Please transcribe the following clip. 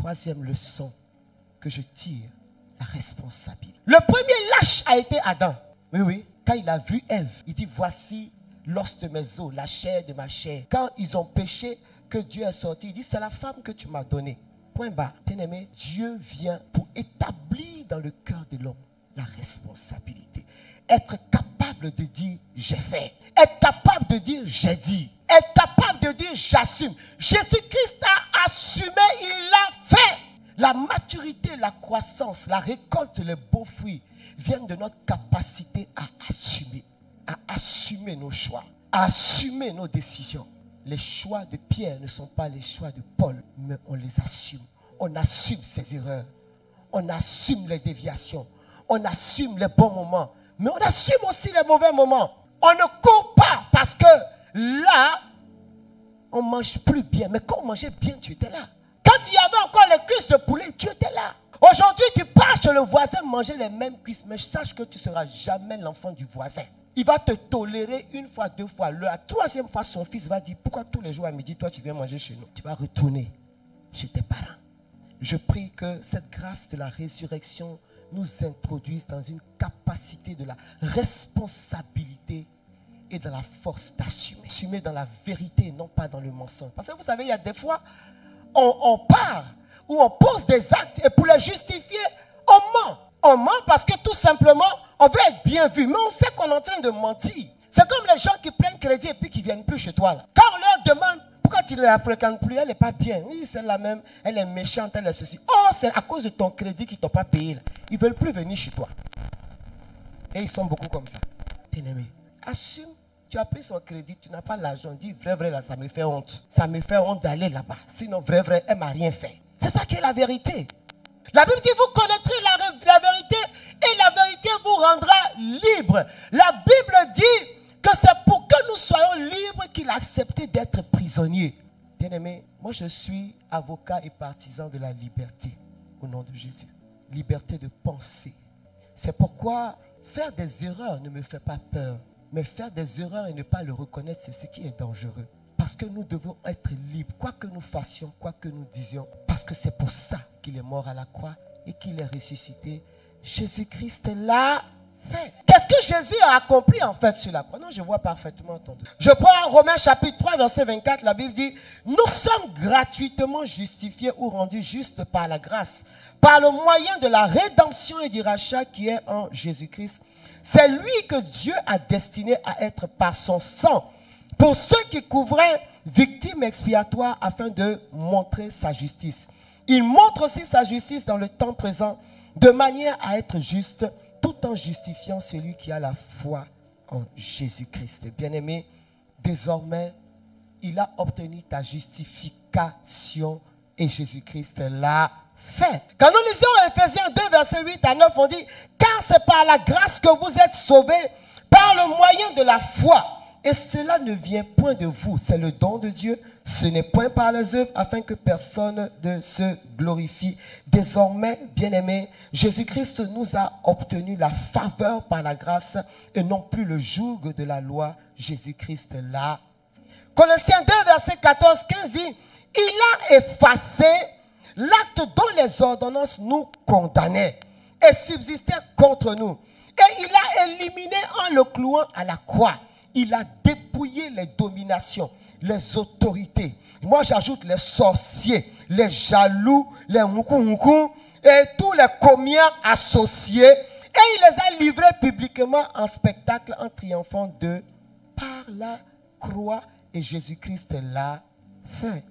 troisième leçon que je tire, la responsabilité. Le premier lâche a été Adam. Oui, oui. Quand il a vu Ève, il dit, voici l'os de mes os, la chair de ma chair. Quand ils ont péché, que Dieu est sorti, il dit, c'est la femme que tu m'as donnée. Point barre. Bien-aimé, Dieu vient pour établir dans le cœur de l'homme la responsabilité. Être capable de dire, j'ai fait. Être capable de dire, j'ai dit. Être capable de dire, j'assume. Jésus-Christ a assumé, il l'a fait. La maturité, la croissance, la récolte, les beaux fruits viennent de notre capacité à assumer nos choix, à assumer nos décisions. Les choix de Pierre ne sont pas les choix de Paul, mais on les assume. On assume ses erreurs, on assume les déviations, on assume les bons moments, mais on assume aussi les mauvais moments. On ne court pas parce que là, on ne mange plus bien. Mais quand on mangeait bien, tu étais là. Quand il y avait encore les cuisses de poulet, tu étais là. Aujourd'hui, tu pars chez le voisin manger les mêmes cuisses, mais sache que tu ne seras jamais l'enfant du voisin. Il va te tolérer une fois, deux fois. La troisième fois, son fils va dire, pourquoi tous les jours à midi, toi, tu viens manger chez nous? Tu vas retourner chez tes parents. Je prie que cette grâce de la résurrection nous introduise dans une capacité de la responsabilité et de la force d'assumer. Assumer dans la vérité, non pas dans le mensonge. Parce que vous savez, il y a des fois, on part ou on pose des actes et pour les justifier, on ment. On ment parce que tout simplement, on veut être bien vu, mais on sait qu'on est en train de mentir. C'est comme les gens qui prennent crédit et puis qui ne viennent plus chez toi. Là. Quand on leur demande pourquoi tu ne la fréquentes plus, elle n'est pas bien. Oui, c'est la même, elle est méchante, elle est ceci. Oh, c'est à cause de ton crédit qu'ils ne t'ont pas payé. Là. Ils ne veulent plus venir chez toi. Et ils sont beaucoup comme ça. Bien-aimé, assume. Tu as pris son crédit, tu n'as pas l'argent. Dis vrai, là, ça me fait honte. Ça me fait honte d'aller là-bas. Sinon, vrai, elle ne m'a rien fait. C'est ça qui est la vérité. La Bible dit, vous connaîtrez la vérité et la vérité vous rendra libre. La Bible dit que c'est pour que nous soyons libres qu'il a accepté d'être prisonnier. Bien-aimé, moi je suis avocat et partisan de la liberté au nom de Jésus. Liberté de penser. C'est pourquoi faire des erreurs ne me fait pas peur. Mais faire des erreurs et ne pas le reconnaître, c'est ce qui est dangereux. Parce que nous devons être libres, quoi que nous fassions, quoi que nous disions. Parce que c'est pour ça qu'il est mort à la croix et qu'il est ressuscité. Jésus-Christ l'a fait. Qu'est-ce que Jésus a accompli en fait sur la croix? Non, je vois parfaitement ton Dieu. Je prends Romains chapitre 3, verset 24, la Bible dit, nous sommes gratuitement justifiés ou rendus justes par la grâce, par le moyen de la rédemption et du rachat qui est en Jésus-Christ. C'est lui que Dieu a destiné à être par son sang pour ceux qui couvraient victimes expiatoires afin de montrer sa justice. Il montre aussi sa justice dans le temps présent de manière à être juste tout en justifiant celui qui a la foi en Jésus-Christ. Bien-aimé, désormais, il a obtenu ta justification et Jésus-Christ l'a fait. Quand nous lisons Ephésiens 2, verset 8 à 9, on dit, car c'est par la grâce que vous êtes sauvés, par le moyen de la foi. Et cela ne vient point de vous, c'est le don de Dieu. Ce n'est point par les œuvres, afin que personne ne se glorifie. Désormais, bien-aimés, Jésus-Christ nous a obtenu la faveur par la grâce et non plus le joug de la loi. Jésus-Christ l'a. Colossiens 2, verset 14-15 dit, il a effacé l'acte dont les ordonnances nous condamnaient et subsistaient contre nous. Et il a éliminé en le clouant à la croix. Il a dépouillé les dominations, les autorités. Moi, j'ajoute les sorciers, les jaloux, les moukou et tous les commiens associés. Et il les a livrés publiquement en spectacle en triomphant d'eux par la croix. Et Jésus-Christ l'a fait.